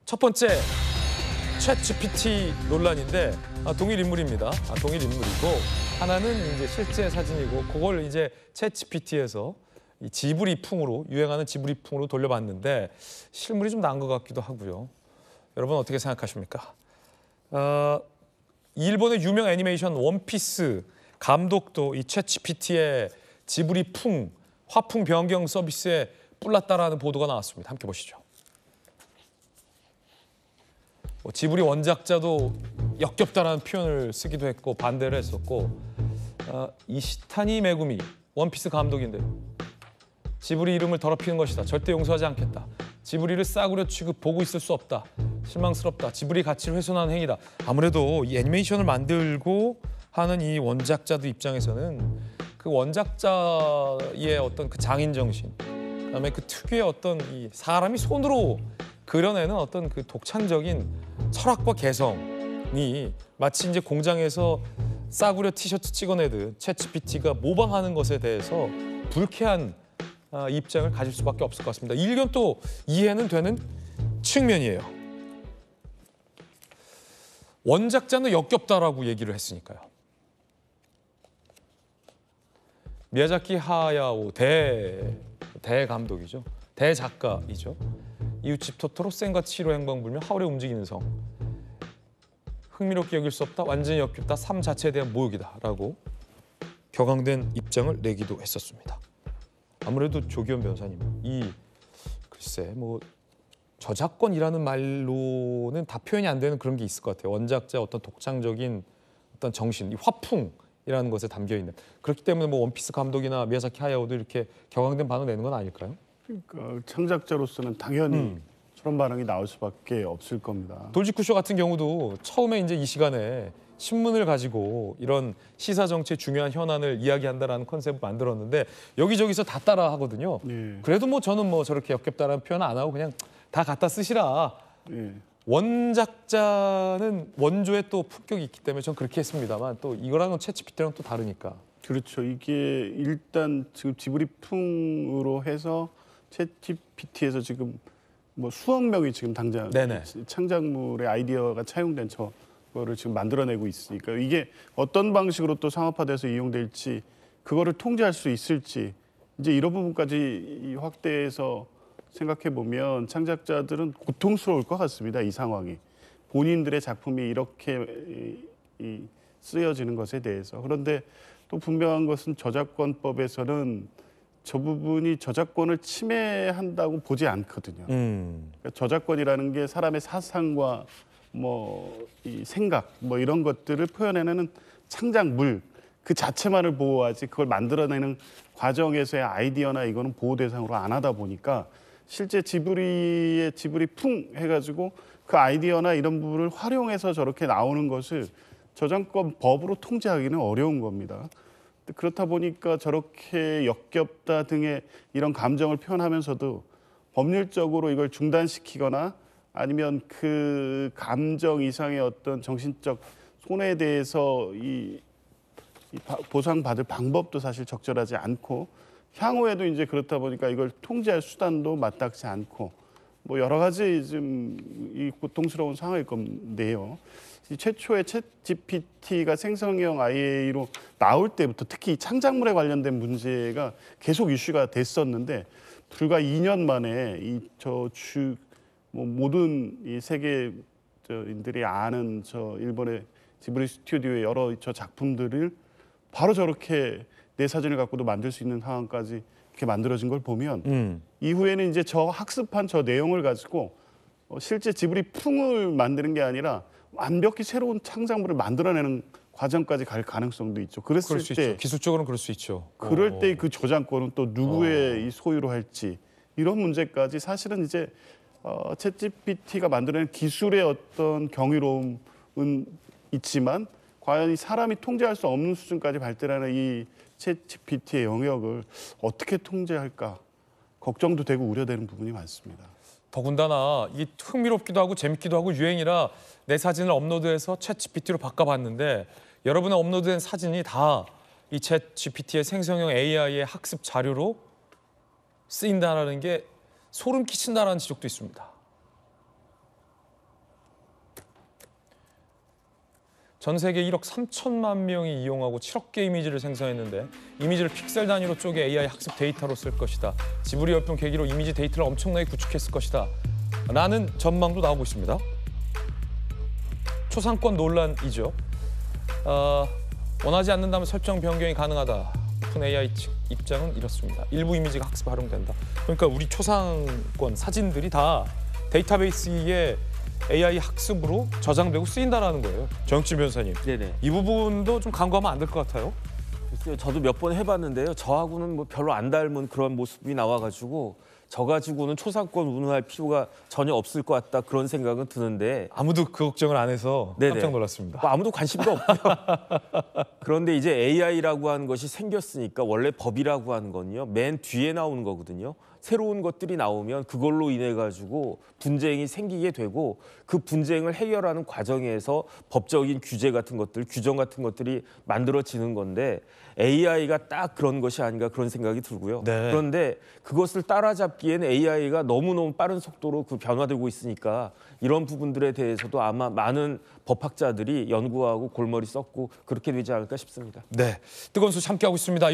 첫 번째, 챗GPT 논란인데 동일 인물입니다. 동일 인물이고 하나는 이제 실제 사진이고 그걸 이제 챗GPT에서 이 지브리풍으로 유행하는 지브리풍으로 돌려봤는데 실물이 좀 나은 것 같기도 하고요. 여러분 어떻게 생각하십니까? 일본의 유명 애니메이션 원피스 감독도 이 챗GPT의 지브리풍 화풍 변경 서비스에 뿔났다라는 보도가 나왔습니다. 함께 보시죠. 지브리 원작자도 역겹다라는 표현을 쓰기도 했고 반대를 했었고 이시타니 메구미 원피스 감독인데 지브리 이름을 더럽히는 것이다. 절대 용서하지 않겠다. 지브리를 싸구려 취급 보고 있을 수 없다. 실망스럽다. 지브리 가치를 훼손하는 행위다. 아무래도 이 애니메이션을 만들고 하는 이 원작자들 입장에서는 그 원작자의 어떤 그 장인 정신, 그다음에 그 특유의 어떤 이 사람이 손으로 그려내는 어떤 그 독창적인 철학과 개성이 마치 이제 공장에서 싸구려 티셔츠 찍어내듯 챗GPT가 모방하는 것에 대해서 불쾌한 입장을 가질 수밖에 없을 것 같습니다. 일견 또 이해는 되는 측면이에요. 원작자는 역겹다라고 얘기를 했으니까요. 미야자키 하야오 대감독이죠. 대작가이죠. 이웃집 토토로 센과 치로 행방불명 하울의 움직이는 성. 흥미롭게 여길 수 없다. 완전히 역겹다. 삶 자체에 대한 모욕이다라고 격앙된 입장을 내기도 했었습니다. 아무래도 조기현 변호사님, 글쎄 뭐 저작권이라는 말로는 다 표현이 안 되는 그런 게 있을 것 같아요. 원작자의 어떤 독창적인 어떤 정신, 이 화풍이라는 것에 담겨 있는. 그렇기 때문에 뭐 원피스 감독이나 미야자키 하야오도 이렇게 격앙된 반응을 내는 건 아닐까요? 그러니까 창작자로서는 당연히 저런 반응이 나올 수밖에 없을 겁니다. 돌직구쇼 같은 경우도 처음에 이제 이 시간에 신문을 가지고 이런 시사 정치의 중요한 현안을 이야기한다라는 컨셉을 만들었는데 여기저기서 다 따라 하거든요. 예. 그래도 뭐 저는 뭐 저렇게 역겹다라는 표현 안 하고 그냥 다 갖다 쓰시라. 예. 원작자는 원조에 또 품격이 있기 때문에 전 그렇게 했습니다만 또 이거랑은 챗GPT랑 또 다르니까. 그렇죠. 이게 일단 지금 지브리풍으로 해서 챗GPT에서 지금 뭐 수억 명이 지금 당장 네네. 창작물의 아이디어가 차용된 저거를 지금 만들어내고 있으니까 이게 어떤 방식으로 또 상업화돼서 이용될지 그거를 통제할 수 있을지 이제 이런 부분까지 확대해서 생각해 보면 창작자들은 고통스러울 것 같습니다. 이 상황이 본인들의 작품이 이렇게 쓰여지는 것에 대해서. 그런데 또 분명한 것은 저작권법에서는 저 부분이 저작권을 침해한다고 보지 않거든요. 그러니까 저작권이라는 게 사람의 사상과 뭐 이 생각 뭐 이런 것들을 표현해내는 창작물 그 자체만을 보호하지 그걸 만들어내는 과정에서의 아이디어나 이거는 보호 대상으로 안 하다 보니까 실제 지브리의 지브리풍 해가지고 그 아이디어나 이런 부분을 활용해서 저렇게 나오는 것을 저작권 법으로 통제하기는 어려운 겁니다. 그렇다 보니까 저렇게 역겹다 등의 이런 감정을 표현하면서도 법률적으로 이걸 중단시키거나 아니면 그 감정 이상의 어떤 정신적 손해에 대해서 이 보상받을 방법도 사실 적절하지 않고 향후에도 이제 그렇다 보니까 이걸 통제할 수단도 마땅치 않고 뭐 여러 가지 좀 이 고통스러운 상황일 건데요. 이 최초의 챗GPT가 생성형 IA로 나올 때부터 특히 이 창작물에 관련된 문제가 계속 이슈가 됐었는데 불과 2년 만에 뭐 모든 이 세계인들이 아는 저 일본의 지브리 스튜디오의 여러 저 작품들을 바로 저렇게 내 사진을 갖고도 만들 수 있는 상황까지 이렇게 만들어진 걸 보면 이후에는 이제 저 학습한 저 내용을 가지고 실제 지브리 풍을 만드는 게 아니라 완벽히 새로운 창작물을 만들어내는 과정까지 갈 가능성도 있죠. 그랬을 때 있죠. 기술적으로는 그럴 수 있죠. 그럴 때 그 저작권은 또 누구의 이 소유로 할지 이런 문제까지 사실은 이제 챗GPT가 만들어낸 기술의 어떤 경이로움은 있지만 과연 이 사람이 통제할 수 없는 수준까지 발달하는 이 챗GPT의 영역을 어떻게 통제할까 걱정도 되고 우려되는 부분이 많습니다. 더군다나 이게 흥미롭기도 하고 재밌기도 하고 유행이라 내 사진을 업로드해서 챗GPT로 바꿔봤는데 여러분의 업로드된 사진이 다 이 챗GPT의 생성형 AI의 학습 자료로 쓰인다는 게 소름 끼친다라는 지적도 있습니다. 전 세계 1억 3천만 명이 이용하고 7억 개의 이미지를 생성했는데 이미지를 픽셀 단위로 쪼개 AI 학습 데이터로 쓸 것이다. 지브리 열풍 계기로 이미지 데이터를 엄청나게 구축했을 것이다. 라는 전망도 나오고 있습니다. 초상권 논란이죠. 원하지 않는다면 설정 변경이 가능하다. 오픈 AI 측 입장은 이렇습니다. 일부 이미지가 학습 활용된다. 그러니까 우리 초상권 사진들이 다 데이터베이스에 AI 학습으로 저장되고 쓰인다라는 거예요. 정영진 변호사님. 네네. 이 부분도 좀 간과하면 안 될 것 같아요. 글쎄요, 저도 몇 번 해봤는데요. 저하고는 뭐 별로 안 닮은 그런 모습이 나와가지고 저 가지고는 초상권 운운할 필요가 전혀 없을 것 같다 그런 생각은 드는데 아무도 그 걱정을 안 해서 네네. 깜짝 놀랐습니다. 뭐 아무도 관심도 없고요. 그런데 이제 AI라고 하는 것이 생겼으니까 원래 법이라고 하는 건요. 맨 뒤에 나오는 거거든요. 새로운 것들이 나오면 그걸로 인해 가지고 분쟁이 생기게 되고 그 분쟁을 해결하는 과정에서 법적인 규제 같은 것들, 규정 같은 것들이 만들어지는 건데 AI가 딱 그런 것이 아닌가 그런 생각이 들고요. 네. 그런데 그것을 따라잡기에는 AI가 너무너무 빠른 속도로 그 변화되고 있으니까 이런 부분들에 대해서도 아마 많은 법학자들이 연구하고 골머리 썼고 그렇게 되지 않을까 싶습니다. 네, 뜨거운 소식 함께하고 있습니다.